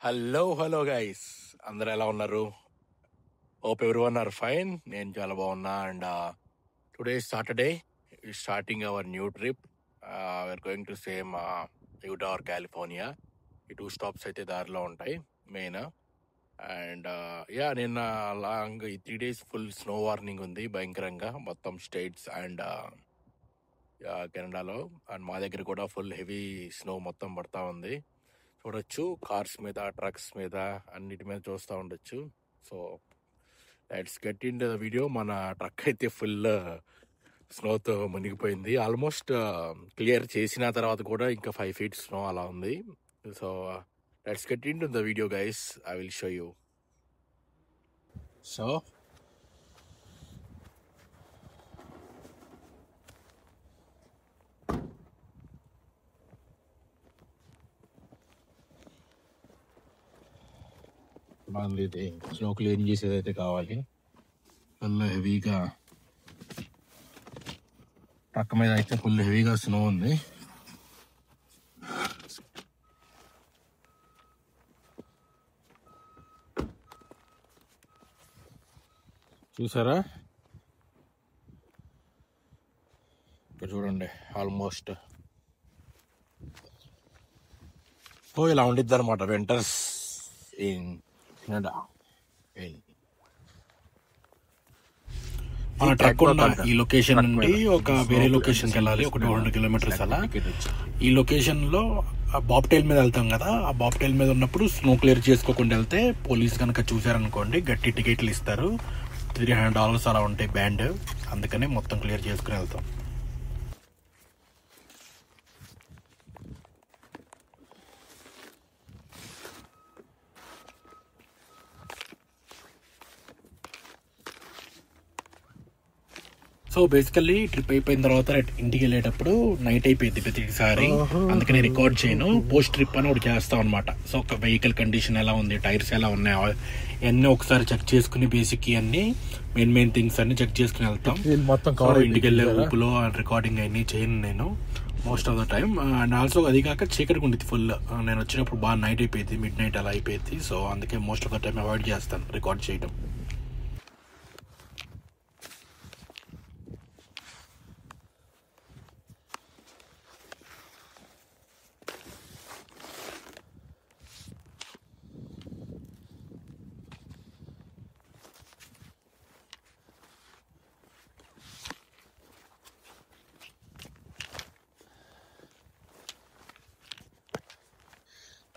Hello guys, అందరు ఎలా ఉన్నారు? Hope everyone are fine. నేను చాలా బాగున్నా. And today Saturday starting our new trip. We're going to same Utah or California. ఈ 2 స్టాప్స్ అయితే దారిలో ఉంటాయి మెయిన్. అండ్ నిన్న లాంగ్ ఈ 3 days ఫుల్ స్నో వార్నింగ్ ఉంది భయంకరంగా మొత్తం స్టేట్స్ అండ్ కెనడాలో. అండ్ మా దగ్గర కూడా ఫుల్ హెవీ స్నో మొత్తం పడతా ఉంది. చూడొచ్చు, కార్స్ మీద, ట్రక్స్ మీద, అన్నిటి మీద చూస్తూ ఉండొచ్చు. So let's get in the video. మన ట్రక్ అయితే ఫుల్ స్నోతో మునిగిపోయింది. ఆల్మోస్ట్ క్లియర్ చేసిన తర్వాత కూడా ఇంకా 5 feet స్నో అలా ఉంది. So let's get in to the video guys. I will show you. So మనది స్నో క్లీన్ చేసేది అయితే కావాలి. ఫుల్ హెవీగా ట్రక్ మీద అయితే ఫుల్ హెవీగా స్నో ఉంది. చూసారా? ఇక్కడ చూడండి, ఆల్మోస్ట్ ఇలా ఉండిద్ది అనమాట వింటర్స్ ఇన్ కెనడా. మన ట్రక్ ఉన్న ఈ లొకేషన్ నుండి ఒక వేరే లొకేషన్కి వెళ్ళాలి, ఒక 200 kilometers అలా. ఈ లొకేషన్ లో బాబ్టైల్ మీద వెళ్తాం కదా, ఆ బాబ్టైల్ మీద ఉన్నప్పుడు స్నో క్లియర్ చేసుకోకుండా వెళ్తే పోలీస్ కనుక చూసారనుకోండి గట్టి టికెట్లు ఇస్తారు. $300 అలా ఉంటాయి బ్యాండ్. అందుకని మొత్తం క్లియర్ చేసుకుని వెళ్తాం. సో బేసికల్లీ ట్రిప్ అయిపోయిన తర్వాత ఇంటికి వెళ్ళేటప్పుడు నైట్ అయిపోయింది ప్రతిసారి. అందుకని రికార్డ్ చేయను. పోస్ట్ ట్రిప్ అని ఒకటి చేస్తాం అనమాట. సో ఒక వెహికల్ కండిషన్ ఎలా ఉంది, టైర్స్ ఎలా ఉన్నాయి, అన్నీ ఒకసారి చెక్ చేసుకుని బేసిక్ అన్ని మెయిన్ థింగ్స్ అన్ని చెక్ చేసుకుని వెళ్తాం. ఇంటికి వెళ్ళే ఊపులో రికార్డింగ్ అన్ని చేయను నేను most of the time. And also అది కాక చీకటిగా ఉండేది ఫుల్. నేను వచ్చినప్పుడు బాగా నైట్ అయిపోయింది, మిడ్ నైట్ అలా అయిపోయింది. సో అందుకే most of the time avoid చేస్తాను రికార్డ్ చేయడం.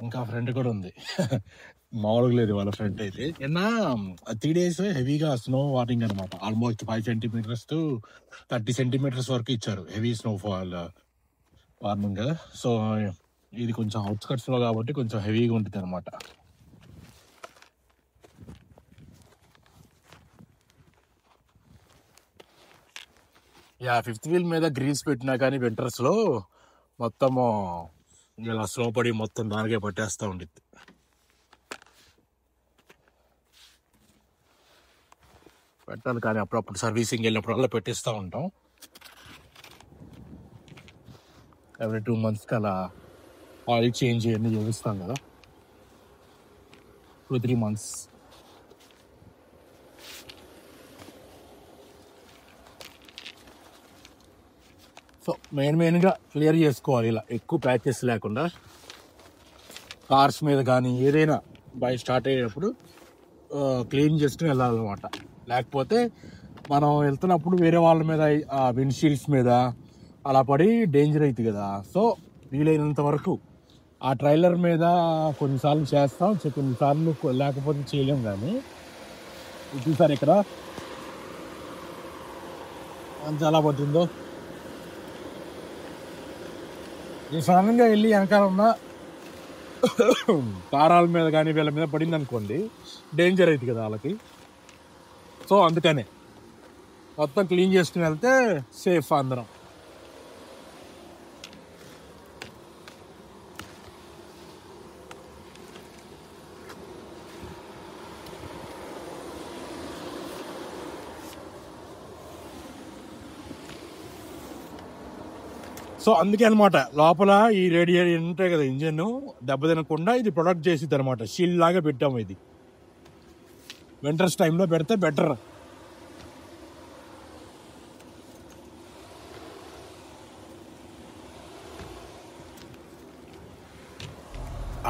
ఇంకా ఫ్రెండ్ కూడా ఉంది, మామూలుగా లేదు వాళ్ళ ఫ్రెండ్ అయితే. నిన్న 3 days హెవీగా స్నో వార్నింగ్ అనమాట. ఆల్మోస్ట్ 5 centimeters to 30 centimeters వరకు ఇచ్చారు హెవీ స్నోఫాల్ వార్నింగ్. సో ఇది కొంచెం అవుట్స్కట్స్ లో కాబట్టి కొంచెం హెవీగా ఉంటుంది అనమాట. ఫిఫ్త్ వీల్ మీద గ్రీస్ పెట్టినా కానీ వింటర్స్ లో మొత్తము ఇలా స్నో పడి మొత్తం దానికే పట్టేస్తూ ఉండిద్ది. పెట్టాలి కానీ అప్పుడప్పుడు సర్వీసింగ్ వెళ్ళినప్పుడల్లా పెట్టిస్తూ ఉంటాం. ఎవ్రీ 2 months అలా ఆయిల్ చేంజ్ అన్నీ చేపిస్తాం కదా, 2-3 months. సో మెయిన్గా క్లియర్ చేసుకోవాలి ఇలా ఎక్కువ ప్యాచెస్ లేకుండా. కార్స్ మీద కానీ ఏదైనా బైక్ స్టార్ట్ అయ్యేటప్పుడు క్లీన్ చేసుకుని వెళ్ళాలన్నమాట. లేకపోతే మనం వెళ్తున్నప్పుడు వేరే వాళ్ళ మీద విండ్షీల్డ్స్ మీద అలా పడి డేంజర్ అవుతుంది కదా. సో వీలైనంత వరకు ఆ ట్రైలర్ మీద కొన్నిసార్లు చేస్తాం, కొన్నిసార్లు లేకపోతే చేయలేం. కానీ చూసారు ఇక్కడ ఎంత ఎలా పడుతుందో. ఈ సడన్గా వెళ్ళి వెనకాల ఉన్న కారాల మీద కానీ వీళ్ళ మీద పడింది అనుకోండి, డేంజర్ అవుతుంది కదా వాళ్ళకి. సో అందుకనే మొత్తం క్లీన్ చేసుకుని వెళ్తే సేఫ్ అందరం. సో అందుకే అనమాట లోపల ఈ రేడియేటర్ ఉంటాయి కదా, ఇంజన్ దెబ్బ తినకుండా ఇది ప్రొడక్ట్ చేసిద్ది అనమాట. షీల్డ్ లాగా పెట్టాము. ఇది వింటర్స్ టైంలో పెడితే better.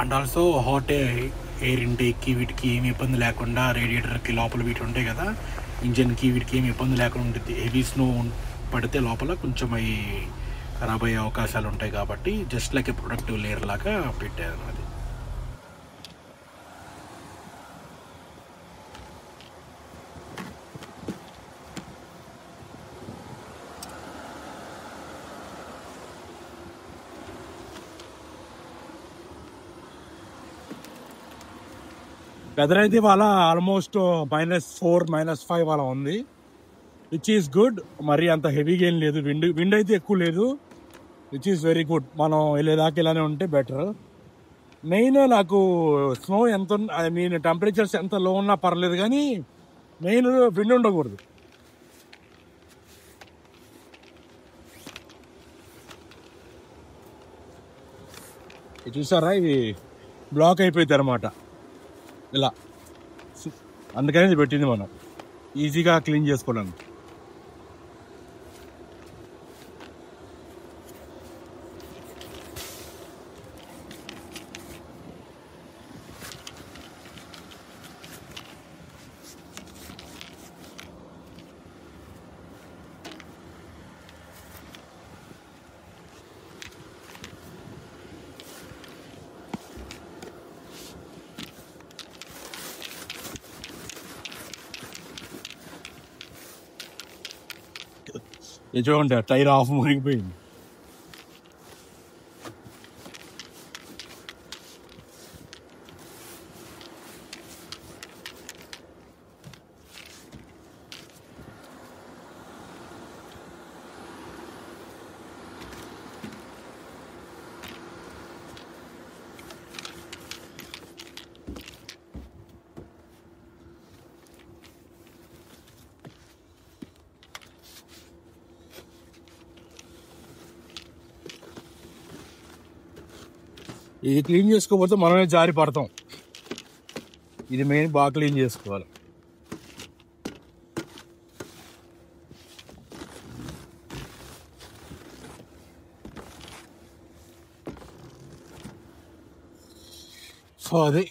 And also hot air ఇంటేక్కి వీటికి ఏమి ఇబ్బంది లేకుండా, రేడియేటర్కి లోపల వీటి ఉంటాయి కదా, ఇంజన్కి వీటికి ఏమి ఇబ్బంది లేకుండా ఉంటుంది. హెవీ స్నో పడితే లోపల కొంచెం అవి ఖరాబ్ అయ్యే అవకాశాలు ఉంటాయి కాబట్టి జస్ట్ లైక్ ఏ ప్రొడక్టివ్ లేయర్ లాగా పెట్టాను. అది వెదర్ అయితే ఇవాళ ఆల్మోస్ట్ -4 -5 అలా ఉంది, విచ్ ఈస్ గుడ్. మరి అంత హెవీగా ఏం లేదు. విండ్ అయితే ఎక్కువ లేదు, విచ్ ఈస్ వెరీ గుడ్. మనం వెళ్ళేదాకా ఇలానే ఉంటే బెటర్. మెయిన్ నాకు స్నో ఎంత, ఐ మీన్ టెంపరేచర్స్ ఎంత లో ఉన్నా పర్లేదు, కానీ మెయిన్ విండ్ ఉండకూడదు. ఇది చూసారా, ఇది బ్లాక్ అయిపోయింది అనమాట ఇలా. అందుకని ఇది పెట్టింది మనం ఈజీగా క్లీన్ చేసుకోవడానికి. చూడండి, టైర్ ఆఫ్ మునిగిపోయింది. ఇది క్లీన్ చేసుకోకపోతే మనమే జారి పడతాం. ఇది మెయిన్ బాగా క్లీన్ చేసుకోవాలి. సో అది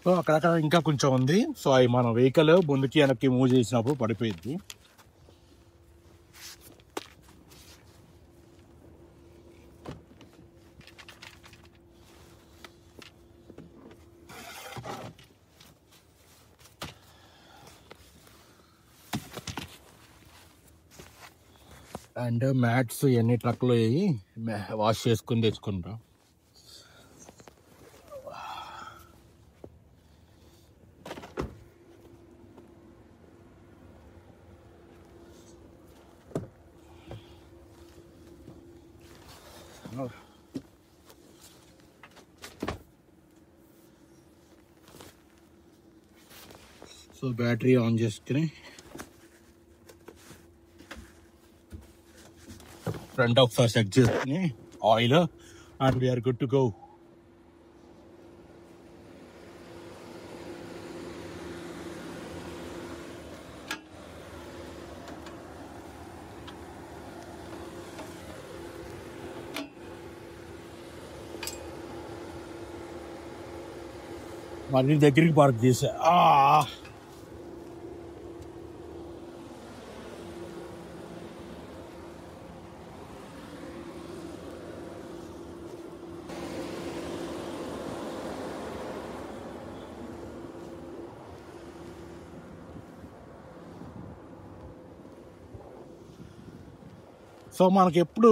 సో అక్కడక్కడ ఇంకా కొంచెం ఉంది. సో అవి మన వెహికల్ ముందుకి వెనక్కి మూవ్ చేసినప్పుడు పడిపోయింది. అండ్ మ్యాట్స్ ఇవన్నీ ట్రక్లో వేయి వాష్ చేసుకుని తెచ్చుకుంటాం. సో బ్యాటరీ ఆన్ చేసుకుని ఫ్రంట్ ఒకసారి చెక్ చేసుకుని oil, and we're good to go. మళ్ళీ దగ్గరికి పార్క్ చేసా. సో మనకి ఎప్పుడు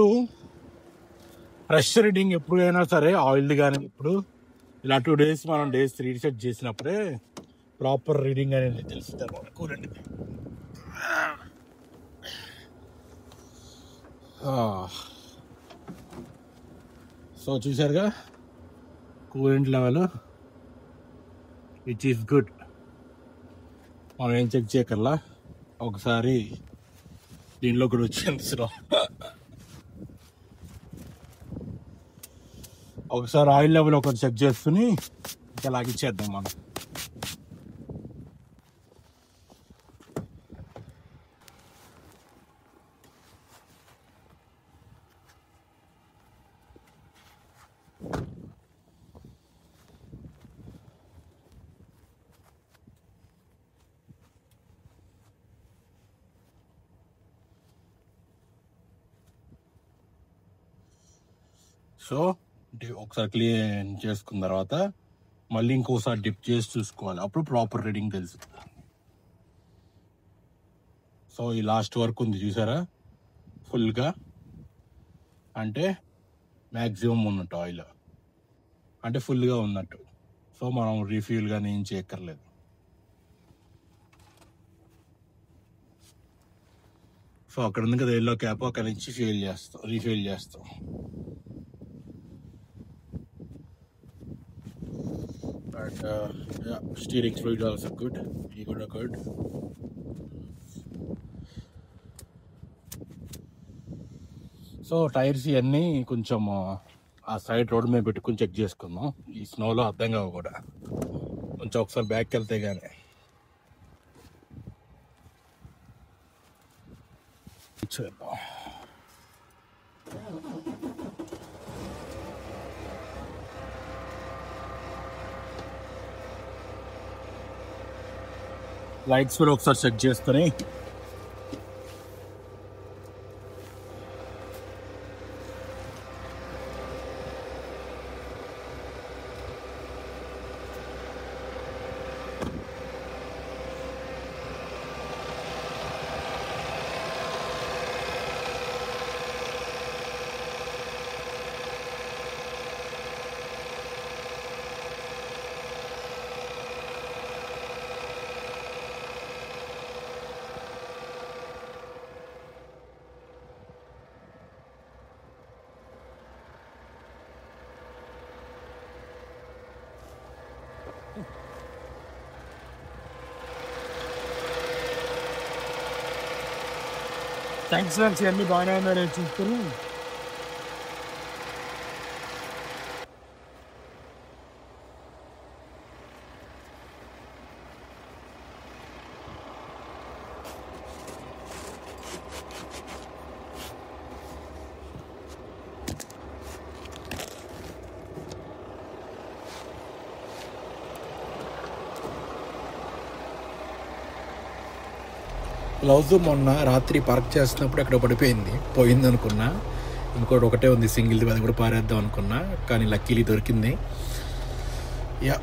ప్రెషర్ రీడింగ్ ఎప్పుడైనా సరే ఆయిల్ది కానీ ఇప్పుడు ఇలా 2 days మనం డేస్ రీసెట్ చేసినప్పుడే ప్రాపర్ రీడింగ్ అనేది తెలుస్తుంది అనమాట కూలండి. సో చూసారుగా coolant level which is good. మనం ఏం చెక్ చేయకల్లా ఒకసారి దీనిలో కూడా వచ్చి ఒకసారి ఆయిల్ లెవెల్ ఒకటి చెక్ చేసుకుని ఇంకా లాగిచ్చేద్దాం మనం. సో ఒకసారి క్లీన్ చేసుకున్న తర్వాత మళ్ళీ ఇంకోసారి డిప్ చేసి చూసుకోవాలి, అప్పుడు ప్రాపర్ రీడింగ్ తెలుస్తుంది. సో ఈ లాస్ట్ వర్క్ ఉంది చూసారా ఫుల్గా, అంటే మ్యాక్సిమం ఉన్నట్టు ఆయిల్ అంటే ఫుల్గా ఉన్నట్టు. సో మనం రీఫ్యూల్ కానీ ఏం చేయక్కర్లేదు. సో అక్కడ ఉంది కదా ఎల్లో క్యాప్, అక్కడ నుంచి రీఫిల్ చేస్తాం. But yeah, steering fluid also good. You got a good. So tyres ఇవన్నీ కొంచెం ఆ సైడ్ రోడ్ మీద పెట్టుకుని చెక్ చేసుకుందాం. ఈ స్నోలో అర్థం కావు కూడా, కొంచెం ఒకసారి బ్యాక్కి వెళ్తే కానీ. చూద్దాం. లైట్స్ కూడా ఒకసారి చెక్ చేసుకొని థ్యాంక్స్ ఫ్రెండ్స్, ఇవన్నీ బాగానే ఉన్నాయని చూసుకుని గ్లౌజ్ మొన్న రాత్రి పార్క్ చేస్తున్నప్పుడు అక్కడ పోయింది అనుకున్నా. ఇంకోటి ఒకటే ఉంది సింగిల్ది, అది కూడా పారేద్దాం అనుకున్నా, కానీ లక్కీలీ దొరికింది. యా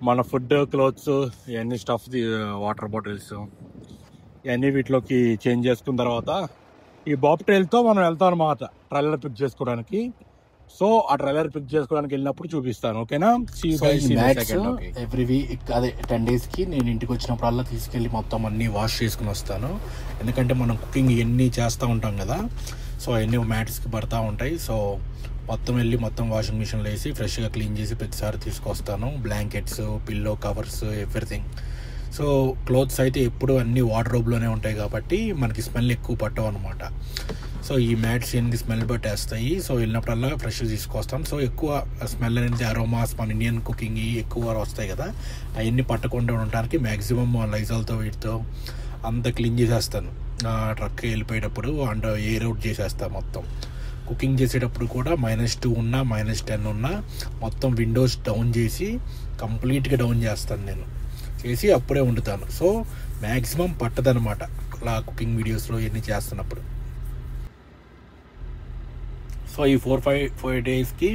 మన ఫుడ్, క్లోత్స్, ఇవన్నీ స్టఫ్, వాటర్ బాటిల్స్ ఇవన్నీ వీటిలోకి చేంజ్ చేసుకున్న తర్వాత ఈ బాబ్ ట్రైల్తో మనం వెళ్తాం అన్నమాట ట్రైలర్ పిక్ చేసుకోవడానికి. సో ఆ ట్రైలర్ పిక్ చేసుకోవడానికి వెళ్ళినప్పుడు చూపిస్తాను, ఓకేనా? ఎవ్రీ వీక్ అదే 10 daysకి నేను ఇంటికి వచ్చినప్పుడల్లా తీసుకెళ్ళి మొత్తం అన్నీ వాష్ చేసుకుని వస్తాను. ఎందుకంటే మనం కుకింగ్ ఇవన్నీ చేస్తూ ఉంటాం కదా, సో అవన్నీ మ్యాట్స్కి పడతా ఉంటాయి. సో మొత్తం వెళ్ళి మొత్తం వాషింగ్ మిషన్లో వేసి ఫ్రెష్గా క్లీన్ చేసి ప్రతిసారి తీసుకొస్తాను. Blankets, pillow covers, everything. So clothes అయితే ఎప్పుడు అన్నీ వార్డ్రోబ్లోనే ఉంటాయి కాబట్టి మనకి స్మెల్ ఎక్కువ పట్టవు అనమాట. సో ఈ మ్యాట్స్ ఏంటి స్మెల్ పట్టేస్తాయి. సో వెళ్ళినప్పుడల్లా ఫ్రెష్ తీసుకొస్తాం. సో ఎక్కువ స్మెల్ అనేది అరోమాస్, మన ఇండియన్ కుకింగ్ ఎక్కువ వస్తాయి కదా, అవన్నీ పట్టకుండా ఉండటానికి మ్యాక్సిమం లైజాల్తో వీటితో అంతా క్లీన్ చేసేస్తాను. ట్రక్ వెళ్ళిపోయేటప్పుడు అండ్ ఎయిర్ అవుట్ చేసేస్తా మొత్తం. కుకింగ్ చేసేటప్పుడు కూడా -2 ఉన్నా -10 ఉన్నా మొత్తం విండోస్ డౌన్ చేసి కంప్లీట్గా డౌన్ చేస్తాను నేను, చేసి అప్పుడే వండుతాను. సో మ్యాక్సిమం పట్టదనమాట అలా కుకింగ్ వీడియోస్లో ఇవన్నీ చేస్తున్నప్పుడు. సో ఈ 4-5 డేస్కి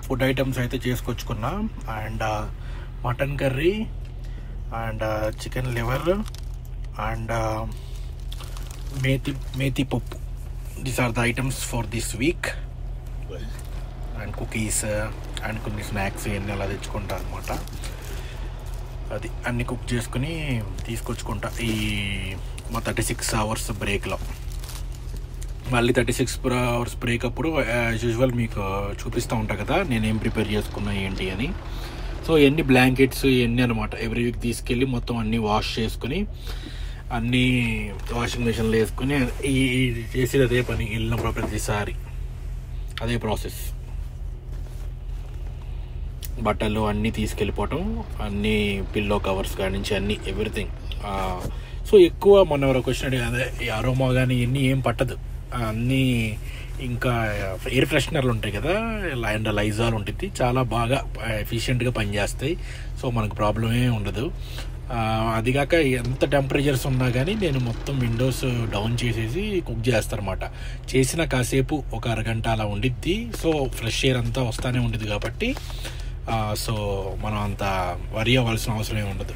ఫుడ్ ఐటమ్స్ అయితే చేసుకొచ్చుకున్నా. And mutton curry and chicken liver and మేతి పప్పు. These are the items for this week. And cookies and కొన్ని స్నాక్స్ ఇవన్నీ అలా తెచ్చుకుంటా అనమాట. అది అన్నీ కుక్ చేసుకుని తీసుకొచ్చుకుంటా ఈ మా 36 అవర్స్ బ్రేక్లో. మళ్ళీ 36 అవర్స్ బ్రేక్ అప్పుడు యాజ్ యూజువల్ మీకు చూపిస్తూ ఉంటా కదా నేనేం ప్రిపేర్ చేసుకున్నా ఏంటి అని. సో ఇవన్నీ బ్లాంకెట్స్ ఇవన్నీ అనమాట ఎవ్రీ వీక్ తీసుకెళ్ళి మొత్తం అన్నీ వాష్ చేసుకుని అన్నీ వాషింగ్ మిషన్లో వేసుకుని ఈ చేసేది అదే పని. వెళ్ళినప్పుడు ప్రతిసారి అదే ప్రాసెస్. బట్టలు అన్నీ తీసుకెళ్ళిపోవటం, అన్నీ పిల్లో కవర్స్ కాడి నుంచి అన్నీ ఎవ్రీథింగ్. సో ఎక్కువ మొన్న ఎవరో క్వశ్చన్ అడిగి అదే ఈ అరోమా కానీ ఇవన్నీ ఏం పట్టదు అన్నీ. ఇంకా ఎయిర్ ఫ్రెషనర్లు ఉంటాయి కదా అండ్ లైజాల్ ఉంటుంది, చాలా బాగా ఎఫిషియెంట్గా పనిచేస్తాయి. సో మనకు ప్రాబ్లమే ఉండదు. అదిగాక ఎంత టెంపరేచర్స్ ఉన్నా కానీ నేను మొత్తం విండోస్ డౌన్ చేసేసి కుక్ చేస్తానమాట. చేసిన కాసేపు ఒక అరగంట అలా ఉండిద్ది. సో ఫ్రెష్ ఎయిర్ అంతా వస్తూనే ఉంటుంది కాబట్టి సో మనం అంత వరి అవ్వాల్సిన అవసరం ఉండదు.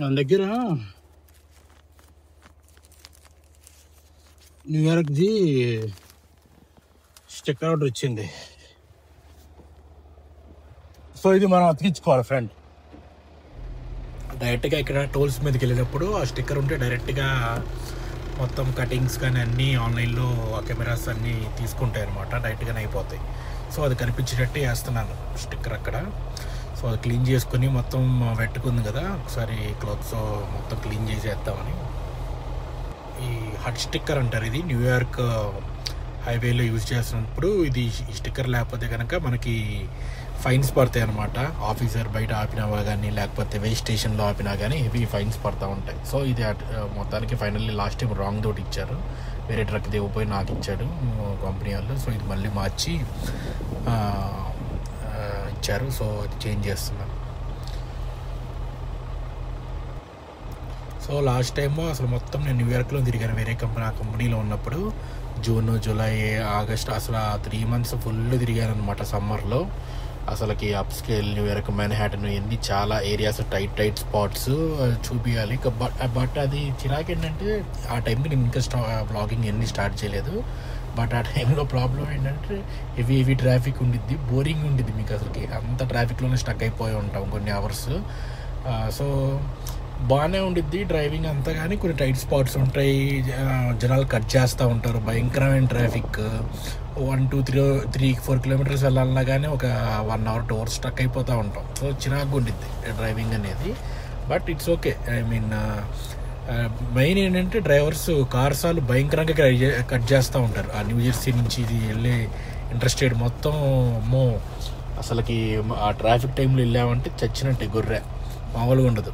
నా దగ్గర న్యూయార్క్ది స్టిక్కర్ అవుట్ వచ్చింది. సో ఇది మనం అతికించుకోవాలి ఫ్రెండ్. డైరెక్ట్గా ఇక్కడ టోల్స్ మీదకి వెళ్ళినప్పుడు ఆ స్టిక్కర్ ఉంటే డైరెక్ట్గా మొత్తం కటింగ్స్ కానీ అన్నీ ఆన్లైన్లో కెమెరాస్ అన్నీ తీసుకుంటాయి అనమాట, డైరెక్ట్గానే అయిపోతాయి. సో అది కనిపించేటట్టు వేస్తున్నాను స్టిక్కర్ అక్కడ. సో అది క్లీన్ చేసుకుని మొత్తం వెట్టుకుంది కదా, ఒకసారి క్లాత్స్ మొత్తం క్లీన్ చేసేద్దామని. ఈ హట్ స్టిక్కర్ అంటారు, ఇది న్యూయార్క్ హైవేలో యూజ్ చేస్తున్నప్పుడు ఇది ఈ స్టిక్కర్ లేకపోతే కనుక మనకి ఫైన్స్ పడతాయి అనమాట. ఆఫీసర్ బయట ఆపినా కానీ లేకపోతే వే స్టేషన్లో ఆపినా కానీ హెవీ ఫైన్స్ పడుతూ ఉంటాయి. సో ఇది మొత్తానికి ఫైనల్లీ లాస్ట్ టైం రాంగ్ తోటి ఇచ్చారు, వేరే ట్రక్ దిగిపోయి నాకు ఇచ్చాడు కంపెనీ వాళ్ళు. సో ఇది మళ్ళీ మార్చి ఇచ్చారు. సో అది చేంజ్ చేస్తున్నాను. సో లాస్ట్ టైము అసలు మొత్తం నేను న్యూయార్క్లో తిరిగాను వేరే కంపెనీలో ఉన్నప్పుడు. జూన్, జూలై, ఆగస్ట్ అసలు 3 months ఫుల్ తిరిగాను అనమాట సమ్మర్లో. అసలుకి అప్ స్కేల్, న్యూయార్క్, మెన్హాటన్ ఇవన్నీ చాలా ఏరియాస్ టైట్ స్పాట్స్ చూపించాలి. బట్ అది చిరాకు ఏంటంటే ఆ టైంకి నేను ఇంకా బ్లాగింగ్ ఎన్ని స్టార్ట్ చేయలేదు. బట్ ఆ టైంలో ప్రాబ్లం ఏంటంటే హెవీ ట్రాఫిక్ ఉండిద్ది, బోరింగ్ ఉండిద్ది. మీకు అసలుకి అంత ట్రాఫిక్లోనే స్టక్ అయిపోయి ఉంటాం కొన్ని అవర్స్. సో బాగానే ఉండిద్ది డ్రైవింగ్ అంతా, కానీ కొన్ని టైట్ స్పాట్స్ ఉంటాయి, జనాలు కట్ చేస్తూ ఉంటారు, భయంకరమైన ట్రాఫిక్. 1, 2, 3, 4 kilometers వెళ్ళాలన్నా కానీ ఒక 1 hour 2 hours స్టక్ అయిపోతూ ఉంటాం. సో చిరాకు ఉండిద్ది డ్రైవింగ్ అనేది. But it's okay. I mean main ఏంటంటే డ్రైవర్స్ కార్స్ వాళ్ళు భయంకరంగా కట్ చేస్తూ ఉంటారు. ఆ న్యూజెర్సీ నుంచి ఇది వెళ్ళే ఇంటర్స్టేట్ మొత్తం అసలుకి ఆ ట్రాఫిక్ టైంలో వెళ్ళామంటే చచ్చినట్టు గొర్రె, మామూలుగా ఉండదు.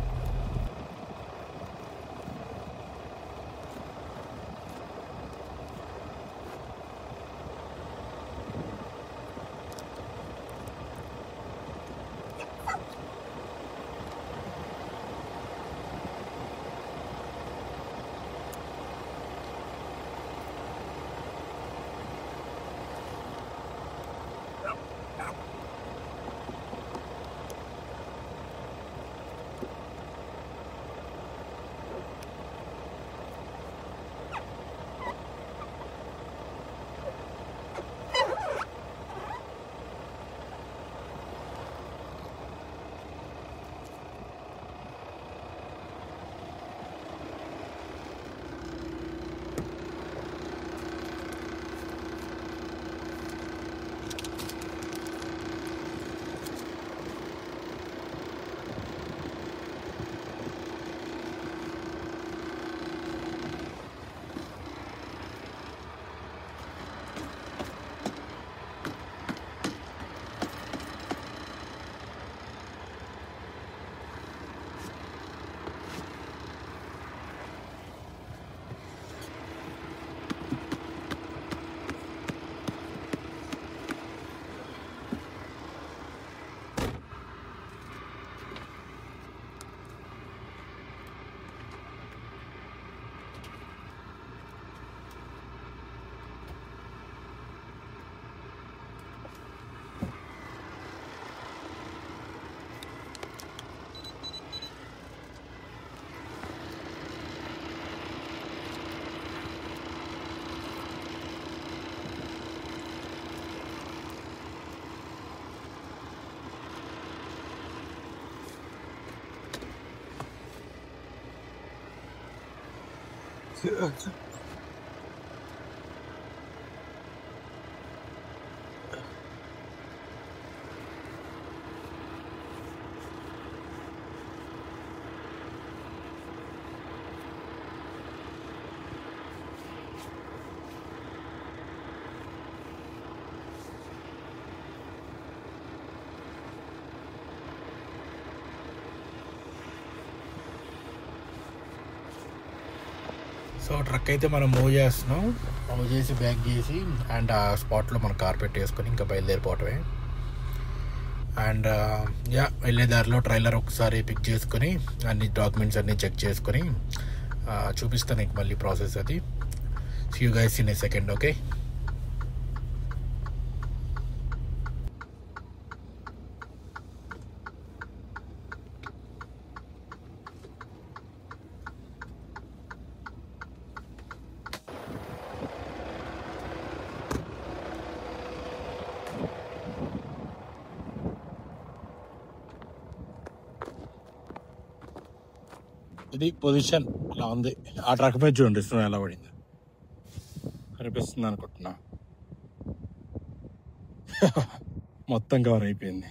సో ట్రక్ అయితే మనం మూవ్ చేస్తున్నాం. మూవ్ చేసి బ్యాక్ చేసి అండ్ ఆ స్పాట్లో మన కార్ పెట్టేసుకొని ఇంకా బయలుదేరిపోవటమే. అండ్ వెళ్ళే దారిలో ట్రైలర్ ఒకసారి పిక్ చేసుకొని అన్ని డాక్యుమెంట్స్ అన్నీ చెక్ చేసుకొని చూపిస్తాను నీకు మళ్ళీ ప్రాసెస్ అది. See you guys in a second. Okay, ఇది పొజిషన్ ఇలా ఉంది. ఆ ట్రక్ మీద చూడండి స్నో ఎలా పడింది, కనిపిస్తుంది అనుకుంటున్నా. మొత్తం కవర్ అయిపోయింది.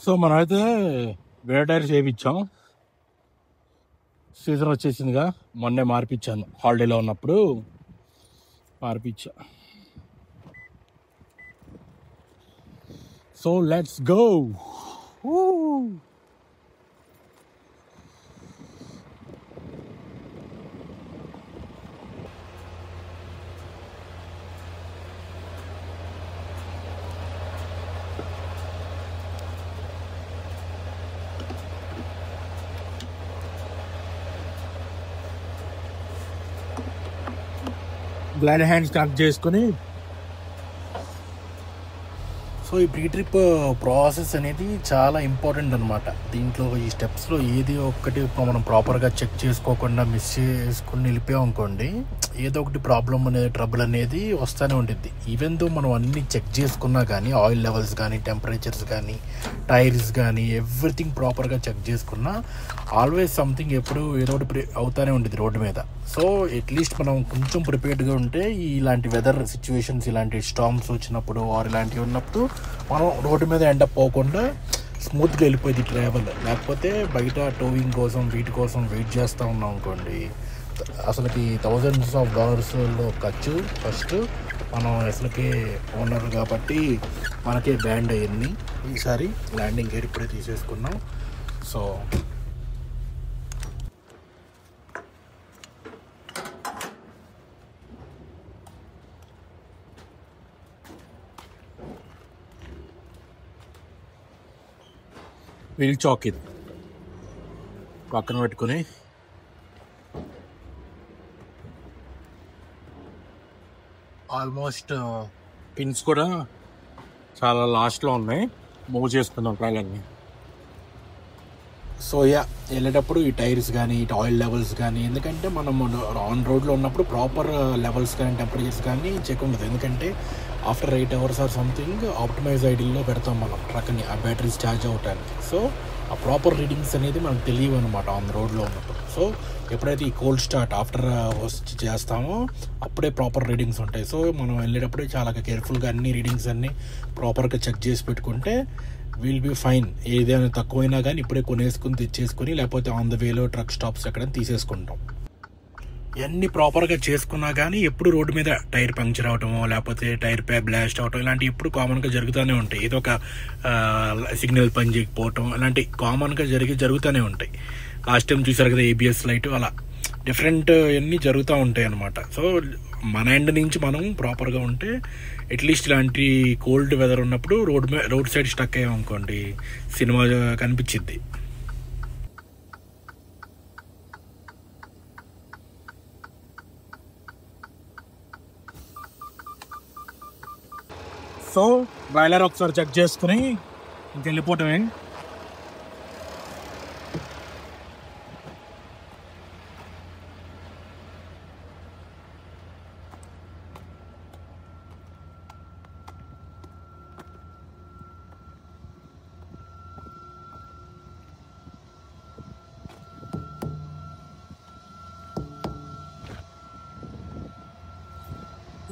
సో మనం అయితే వేరే టైర్స్ వేయించాం. సీజన్ వచ్చేసిందిగా, మొన్నే మార్పించాను, హాలిడేలో ఉన్నప్పుడు మార్పించా. So let's go. Glad hands connect చేసుకుని. సో ఈ ప్రీ ట్రిప్ ప్రాసెస్ అనేది చాలా ఇంపార్టెంట్ అనమాట. దీంట్లో ఈ స్టెప్స్లో ఏది ఒక్కటి మనం ప్రాపర్గా చెక్ చేసుకోకుండా మిస్ చేసుకుని నిలిపాం అనుకోండి, ఏదో ఒకటి ప్రాబ్లం అనేది, ట్రబుల్ అనేది వస్తూనే ఉంటుంది. ఈవెన్ దో మనం అన్ని చెక్ చేసుకున్నా కానీ, ఆయిల్ లెవెల్స్ కానీ, టెంపరేచర్స్ కానీ, టైర్స్ కానీ, ఎవ్రీథింగ్ ప్రాపర్గా చెక్ చేసుకున్నా ఆల్వేస్ సంథింగ్ ఎప్పుడు ఏదో ఒకటి అవుతానే ఉంటుంది రోడ్డు మీద. సో అట్లీస్ట్ మనం కొంచెం ప్రిపేర్డ్గా ఉంటే ఇలాంటి వెదర్ సిచ్యువేషన్స్, ఇలాంటి స్టార్మ్స్ వచ్చినప్పుడు ఆర్ ఇలాంటివి ఉన్నప్పుడు మనం రోడ్డు మీద ఎండ్ అప్ అవ్వకుండా స్మూత్గా వెళ్ళిపోయింది ట్రావెల్. లేకపోతే బయట టోవింగ్ కోసం వీటి కోసం వెయిట్ చేస్తూ ఉన్నాం అనుకోండి, అసలుకి $1000s ఖర్చు. ఫస్ట్ మనం అసలుకి ఓనర్ కాబట్టి మనకే బ్యాండ్ అయ్యింది. ఈసారి ల్యాండింగ్ గేర్ ఇప్పుడే తీసేసుకున్నాం. సో వీల్ చాక్ ఇది పక్కన పెట్టుకుని ఆల్మోస్ట్ పిన్స్ కూడా చాలా లాస్ట్లో ఉన్నాయి, మూవ్ చేసుకుందాం ట్రైలర్ని. సో వెళ్ళేటప్పుడు ఈ టైర్స్ కానీ, ఈ ఆయిల్ లెవెల్స్ కానీ, ఎందుకంటే మనం ఆన్ రోడ్లో ఉన్నప్పుడు ప్రాపర్ లెవెల్స్ కానీ, టెంపరేచర్స్ కానీ చెక్ ఉండదు. ఎందుకంటే after 8 hours or something optimize ఐడిల్లో పెడతాం మనం ట్రక్ని, ఆ బ్యాటరీస్ ఛార్జ్ అవ్వటానికి. సో ఆ ప్రాపర్ రీడింగ్స్ అనేది మనకు తెలియవు అనమాట ఆన్ రోడ్లో ఉన్నప్పుడు. సో ఎప్పుడైతే ఈ కోల్డ్ స్టార్ట్ ఆఫ్టర్ వచ్చి చేస్తామో అప్పుడే ప్రాపర్ రీడింగ్స్ ఉంటాయి. సో మనం వెళ్ళేటప్పుడే చాలా కేర్ఫుల్గా అన్ని రీడింగ్స్ అన్నీ ప్రాపర్గా చెక్ చేసి పెట్టుకుంటే విల్ బి ఫైన్. ఏదైనా తక్కువైనా కానీ ఇప్పుడే కొనేసుకుని తెచ్చేసుకుని, లేకపోతే ఆన్ ద వేలో ట్రక్ స్టాప్స్ ఎక్కడ తీసేసుకుంటాం. ఇవన్నీ ప్రాపర్గా చేసుకున్నా కానీ ఎప్పుడు రోడ్డు మీద టైర్ పంక్చర్ అవటమో, లేకపోతే టైర్ బ్లాస్ట్ అవటం, ఇలాంటివి ఎప్పుడు కామన్గా జరుగుతూనే ఉంటాయి. ఏదో ఒక సిగ్నల్ పని చేయకపోవటం, ఇలాంటివి కామన్గా జరుగుతూనే ఉంటాయి. లాస్ట్ టైం చూసారు కదా ABS లైట్, అలా డిఫరెంట్ అన్నీ జరుగుతూ ఉంటాయి అన్నమాట. సో మన ఎండ్ నుంచి మనం ప్రాపర్గా ఉంటే అట్లీస్ట్ ఇలాంటి కోల్డ్ వెదర్ ఉన్నప్పుడు రోడ్ సైడ్ స్టక్ అయ్యామనుకోండి, సినిమా కనిపించిద్ది. సో బాయిలర్ ఒకసారి చెక్ చేసుకుని ఇంకెళ్ళిపోవటమే.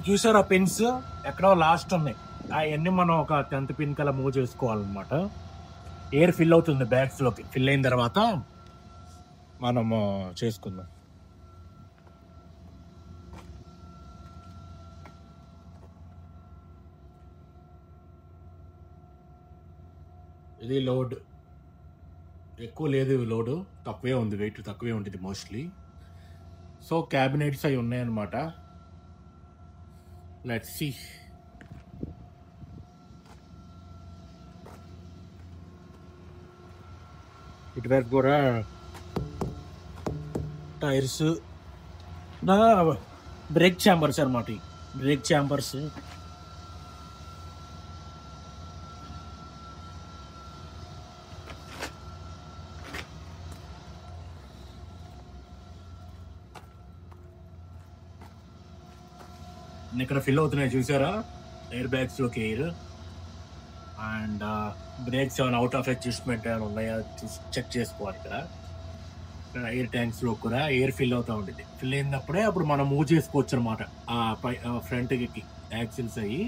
చూసారా పిన్స్ ఎక్కడో లాస్ట్ ఉన్నాయి, అవన్నీ మనం ఒక 10th పిన్ కల్లా మూవ్ చేసుకోవాలన్నమాట. ఎయిర్ ఫిల్ అవుతుంది బ్యాగ్స్లోకి, ఫిల్ అయిన తర్వాత మనము చేసుకుందాం. ఇది లోడ్ ఎక్కువ లేదు, లోడు తక్కువే ఉంది, వెయిట్ తక్కువే ఉంటుంది మోస్ట్లీ. సో క్యాబినెట్స్ అవి ఉన్నాయన్నమాట. Let's see. ఇటువైపు కూడా టైర్స్, బ్రేక్ ఛాంబర్స్ అనమాట. బ్రేక్ ఛాంబర్స్ ఇక్కడ ఫిల్ అవుతున్నాయి చూసారా, ఎయిర్ బ్యాగ్స్లోకి ఎయిర్. అండ్ బ్రేక్స్ ఏమైనా అవుట్ ఆఫ్ అడ్జస్ట్మెంట్ ఏమైనా ఉన్నాయా చెక్ చేసుకోవాలి. ఇక్కడ ఎయిర్ ట్యాంక్స్లో కూడా ఎయిర్ ఫిల్ అవుతూ ఉంటుంది. ఫిల్ అయినప్పుడే అప్పుడు మనం మూవ్ చేసుకోవచ్చు అనమాట ఫ్రంట్కి యాక్సిల్స్ అయ్యి.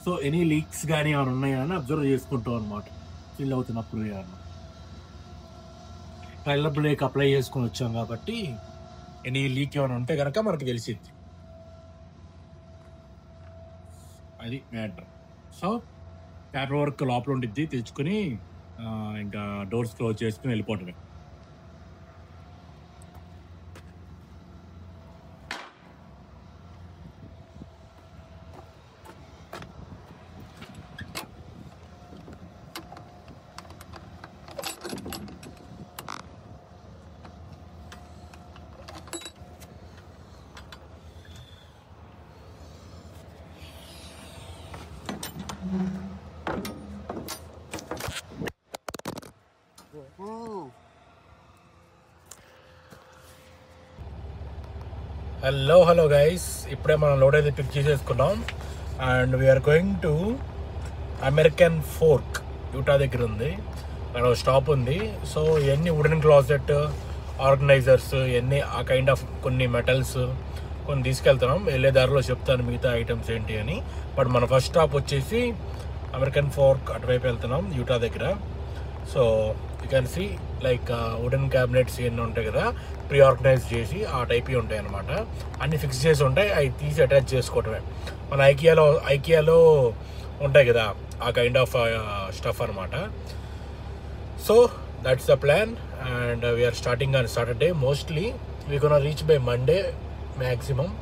సో ఎనీ లీక్స్ కానీ ఏమైనా ఉన్నాయా అని అబ్జర్వ్ చేసుకుంటాం అనమాట ఫిల్ అవుతున్నప్పుడు. ఏమన్నా టైలర్ బ్రేక్ అప్లై చేసుకొని వచ్చాం కాబట్టి ఎనీ లీక్ ఏమైనా ఉంటే కనుక మనకు తెలిసింది. అది మ్యాటర్. సో పేపర్ వర్క్ లోపల ఉండిద్ది, తెచ్చుకొని ఇంకా డోర్స్ క్లోజ్ చేసుకుని వెళ్ళిపోవటమే. హలో గైస్, ఇప్పుడే మనం లోడ్ అయితే పిక్ చేసేసుకున్నాం. And we're going to American Fork, Utah దగ్గర ఉంది. అక్కడ స్టాప్ ఉంది. సో ఇవన్నీ వుడెన్ క్లాజెట్, ఆర్గనైజర్స్, ఇవన్నీ ఆ కైండ్ ఆఫ్ కొన్ని మెటల్స్ కొన్ని తీసుకెళ్తున్నాం. వెళ్ళే దారిలో చెప్తాను మిగతా ఐటమ్స్ ఏంటి అని. బట్ మన ఫస్ట్ స్టాప్ వచ్చేసి అమెరికన్ ఫోర్క్, అటువైపు వెళ్తున్నాం యూటా దగ్గర. So you can see like wooden cabinets ఇవన్నీ ఉంటాయి కదా, ప్రీ ఆర్గనైజ్ చేసి ఆ టైప్ ఉంటాయి అనమాట. అన్నీ ఫిక్స్ చేసి ఉంటాయి, అవి తీసి అటాచ్ చేసుకోవటమే. మన ఐకియాలో ఉంటాయి కదా ఆ కైండ్ ఆఫ్ స్టఫ్ అనమాట. So that's the plan. And we're starting on Saturday. Mostly we gonna reach by Monday maximum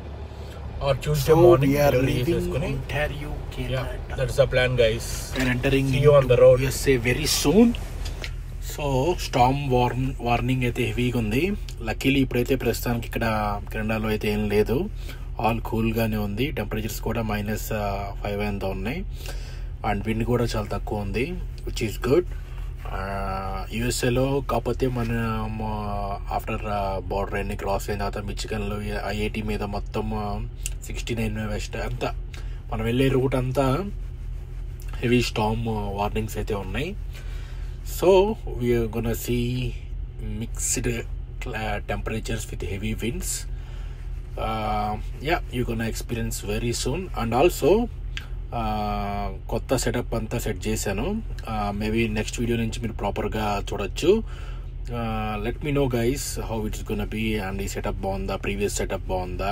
or Tuesday morning. We are leaving Ontario, Canada. Yeah, that's the plan, guys. We are entering you on the road USA very soon. So Storm warning అయితే హెవీగా ఉంది. Luckily ఇప్పుడైతే ప్రస్తుతానికి ఇక్కడ కెనడాలో అయితే ఏం లేదు, ఆల్ కూల్గానే ఉంది. టెంపరేచర్స్ కూడా -5 ఎంత ఉన్నాయి. అండ్ విండ్ కూడా చాలా తక్కువ ఉంది, విచ్ ఈస్ గుడ్. యూఎస్ఏలో కాకపోతే మన ఆఫ్టర్ బార్డర్ అన్ని క్రాస్ అయిన తర్వాత మిచిగన్లో IIT మీద మొత్తం 69 వెస్ట్ అంతా మనం వెళ్ళే రూట్ అంతా హెవీ స్టార్మ్ వార్నింగ్స్ అయితే ఉన్నాయి. So we're gonna see mixed temperatures with heavy winds. Yeah, you're gonna experience very soon. And also కొత్త సెటప్ అంతా సెట్ చేశాను. మేబీ నెక్స్ట్ వీడియో నుంచి మీరు ప్రాపర్గా చూడొచ్చు. Let me know guys how it's gonna be. And ఈ setup బాగుందా, previous setup బాగుందా.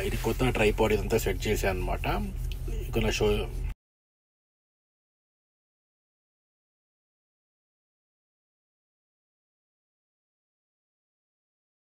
ఇది కొత్త ట్రైపాడ్ ఇదంతా సెట్ చేశాను అనమాట. Gonna show